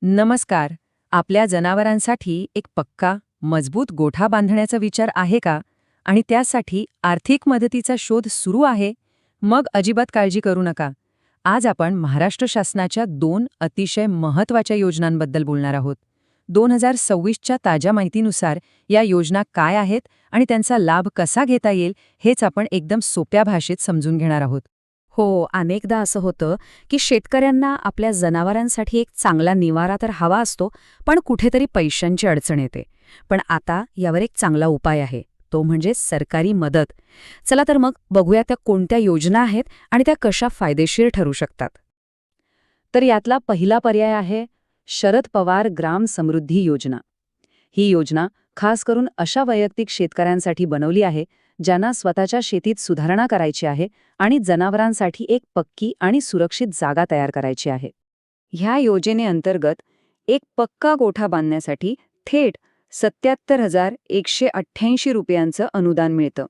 नमस्कार. आपल्या जनावरांसाठी एक पक्का, मजबूत गोठा बांधण्याचा विचार आहे का? आणि त्यासाठी आर्थिक मदतीचा शोध सुरू आहे? मग अजिबात काळजी करू नका. आज आपण महाराष्ट्र शासनाच्या 2 अतिशय महत्त्वाच्या योजनांबद्दल बोलणार आहोत. 2026च्या ताज्या माहितीनुसार या योजना काय आहेत आणि त्यांचा लाभ कसा घेता येईल हेच आपण एकदम सोप्या भाषेत समजून घेणार आहोत. हो, अनेकदा असं होतं की शेतकऱ्यांना आपल्या जनावरांसाठी एक चांगला निवारा तर हवा असतो, पण कुठेतरी पैशांची अडचण येते. पण आता यावर एक चांगला उपाय आहे, तो म्हणजे सरकारी मदत. चला तर मग बघूया त्या कोणत्या योजना आहेत आणि त्या कशा फायदेशीर ठरू शकतात. तर यातला पहिला पर्याय आहे शरद पवार ग्राम समृद्धी योजना. ही योजना खास करून अशा वैयक्तिक शेतकऱ्यांसाठी बनवली आहे ज्यांना स्वतःच्या शेतीत सुधारणा करायची आहे आणि जनावरांसाठी एक पक्की आणि सुरक्षित जागा तयार करायची आहे. ह्या योजनेअंतर्गत एक पक्का गोठा बांधण्यासाठी थेट 77,188 रुपयांचं अनुदान मिळतं.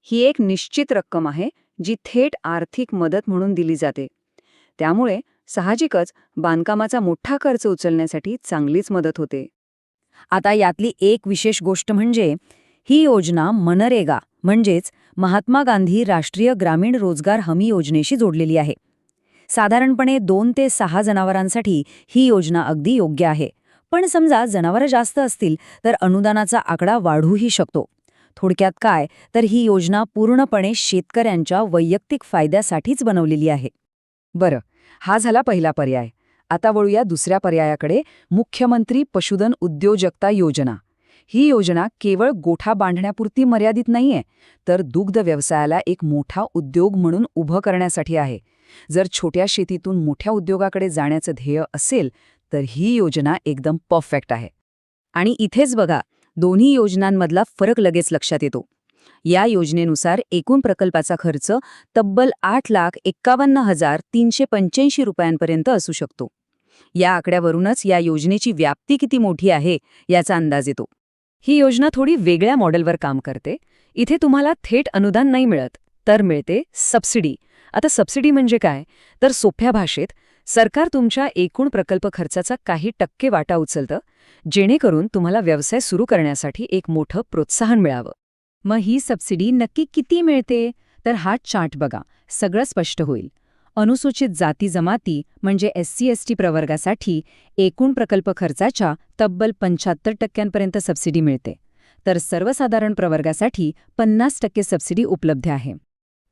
ही एक निश्चित रक्कम आहे जी थेट आर्थिक मदत म्हणून दिली जाते. त्यामुळे साहजिकच बांधकामाचा मोठा खर्च उचलण्यासाठी चांगलीच मदत होते. आता यातली एक विशेष गोष्ट म्हणजे ही योजना मनरेगा म्हणजेच महात्मा गांधी राष्ट्रीय ग्रामीण रोजगार हमी योजनेशी जोडलेली आहे. साधारणपणे 2 ते 6 जनावरांसाठी ही योजना अगदी योग्य आहे. पण समजा जनावरं जास्त असतील तर अनुदानाचा आकडा वाढूही शकतो. थोडक्यात काय तर ही योजना पूर्णपणे शेतकऱ्यांच्या वैयक्तिक फायद्यासाठीच बनवलेली आहे. बरं, हा झाला पहिला पर्याय. आता वळूया दुसऱ्या पर्यायाकडे, मुख्यमंत्री पशुधन उद्योजकता योजना. ही योजना केवळ गोठा बांधण्यापुरती मर्यादित नाहीये, तर दुग्ध व्यवसायाला एक मोठा उद्योग म्हणून उभं करण्यासाठी आहे. जर छोट्या शेतीतून मोठ्या उद्योगाकडे जाण्याचं ध्येय असेल तर ही योजना एकदम परफेक्ट आहे. आणि इथेच बघा, दोन्ही योजनांमधला फरक लगेच लक्षात येतो. या योजनेनुसार एकूण प्रकल्पाचा खर्च तब्बल 8,51,385 रुपयांपर्यंत असू शकतो. या आकड्यावरूनच या योजनेची व्याप्ती किती मोठी आहे याचा अंदाज येतो. ही योजना थोडी वेगळ्या मॉडेलवर काम करते. इथे तुम्हाला थेट अनुदान नाही मिळत, तर मिळते सबसिडी. आता सबसिडी म्हणजे काय? तर सोप्या भाषेत सरकार तुमच्या एकूण प्रकल्प खर्चाचा काही टक्के वाटा उचलतं, जेणेकरून तुम्हाला व्यवसाय सुरू करण्यासाठी एक मोठं प्रोत्साहन मिळावं. मग ही सबसिडी नक्की किती मिळते? तर हा चार्ट बघा, सगळं स्पष्ट होईल. अनुसूचित जाती जमाती म्हणजे SC/ST प्रवर्गासाठी एकूण प्रकल्प खर्चाच्या तब्बल 75% सबसिडी मिळते, तर सर्वसाधारण प्रवर्गासाठी 50% सबसिडी उपलब्ध आहे.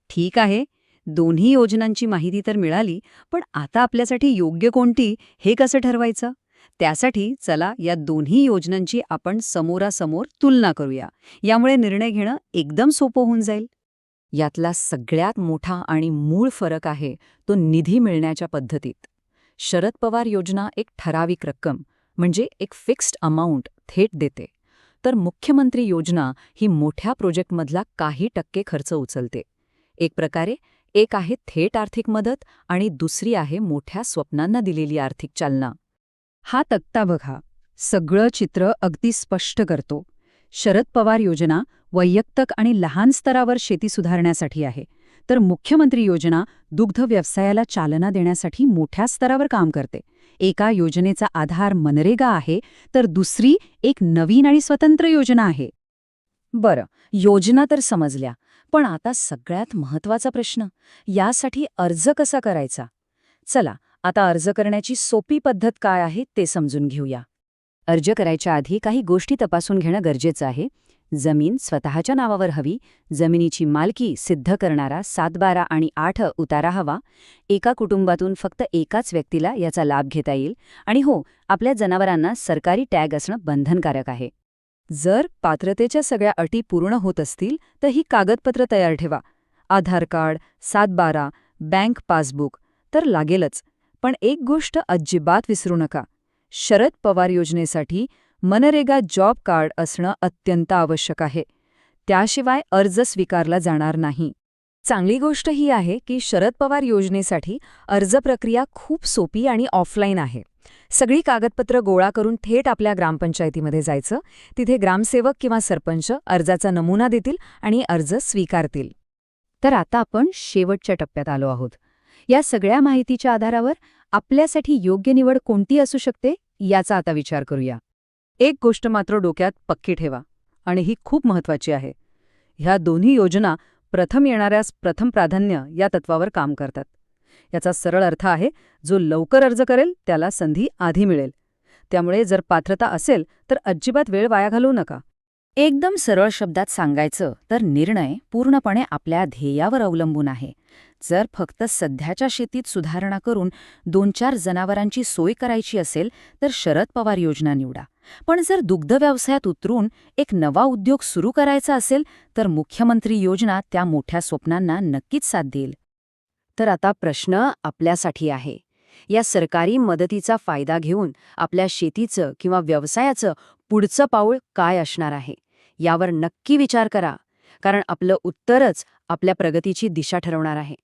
ठीक आहे, दोन्ही योजनांची माहिती तर मिळाली, पण आता आपल्यासाठी योग्य कोणती हे कसं ठरवायचं? त्यासाठी चला या दोन्ही योजनांची आपण समोरासमोर तुलना करूया. यामुळे निर्णय घेणं एकदम सोपं होऊन जाईल. यातला सगळ्यात मोठा आणि मूळ फरक आहे तो निधी मिळण्याच्या पद्धतीत. शरद पवार योजना एक ठराविक रक्कम म्हणजे एक फिक्स्ड अमाउंट थेट देते, तर मुख्यमंत्री योजना ही मोठ्या प्रोजेक्टमधला काही टक्के खर्च उचलते. एक प्रकारे एक आहे थेट आर्थिक मदत आणि दुसरी आहे मोठ्या स्वप्नांना दिलेली आर्थिक चालना. हा तक्ता बघा, सगळं चित्र अगदी स्पष्ट करतो. शरद पवार योजना वैयक्तिक आणि लहान स्तरावर शेती सुधारण्यासाठी आहे, तर मुख्यमंत्री योजना दुग्ध व्यवसायाला चालना देण्यासाठी मोठ्या स्तरावर काम करते. एका योजनेचा आधार मनरेगा आहे, तर दुसरी एक नवीन आणि स्वतंत्र योजना आहे. बरं, योजना तर समजल्या, पण आता सगळ्यात महत्त्वाचा प्रश्न, यासाठी अर्ज कसा करायचा? चला, आता अर्ज करण्याची सोपी पद्धत काय आहे ते समजून घेऊया. अर्ज करायच्या आधी काही गोष्टी तपासून घेणं गरजेचं आहे. जमीन स्वतःच्या नावावर हवी, जमिनीची मालकी सिद्ध करणारा 7/12 आणि 8 उतारा हवा, एका कुटुंबातून फक्त एकाच व्यक्तीला याचा लाभ घेता येईल, आणि हो, आपल्या जनावरांना सरकारी टॅग असणं बंधनकारक आहे. जर पात्रतेच्या सगळ्या अटी पूर्ण होत असतील तर ही कागदपत्र तयार ठेवा. आधार कार्ड, 7/12, बँक पासबुक तर लागेलच. पण एक गोष्ट अजिबात विसरू नका, शरद पवार योजनेसाठी मनरेगा जॉब कार्ड असणं अत्यंत आवश्यक आहे. त्याशिवाय अर्ज स्वीकारला जाणार नाही. चांगली गोष्ट ही आहे की शरद पवार योजनेसाठी अर्ज प्रक्रिया खूप सोपी आणि ऑफलाईन आहे. सगळी कागदपत्र गोळा करून थेट आपल्या ग्रामपंचायतीमध्ये जायचं. तिथे ग्रामसेवक किंवा सरपंच अर्जाचा नमुना देतील आणि अर्ज स्वीकारतील. तर आता आपण शेवटच्या टप्प्यात आलो आहोत. या सगळ्या माहितीच्या आधारावर आपल्यासाठी योग्य निवड कोणती असू शकते याचा आता विचार करूया. एक गोष्ट मात्र डोक्यात पक्की ठेवा, आणि ही खूप महत्वाची आहे. ह्या दोन्ही योजना प्रथम येणाऱ्यास प्रथम प्राधान्य या तत्वावर काम करतात. याचा सरळ अर्थ आहे, जो लवकर अर्ज करेल त्याला संधी आधी मिळेल. त्यामुळे जर पात्रता असेल तर अजिबात वेळ वाया घालवू नका. एकदम सरळ शब्दात सांगायचं तर निर्णय पूर्णपणे आपल्या ध्येयावर अवलंबून आहे. जर फक्त सध्याच्या शेतीत सुधारणा करून 2-4 जनावरांची सोय करायची असेल तर शरद पवार योजना निवडा. पण जर दुग्ध व्यवसायात उतरून एक नवा उद्योग सुरू करायचा असेल तर मुख्यमंत्री योजना त्या मोठ्या स्वप्नांना नक्कीच साथ देईल. तर आता प्रश्न आपल्यासाठी आहे, या सरकारी मदतीचा फायदा घेऊन आपल्या शेतीचं किंवा व्यवसायाचं पुढचं पाऊल काय असणार आहे यावर नक्की विचार करा, कारण आपलं उत्तरच आपल्या प्रगतीची दिशा ठरवणार आहे.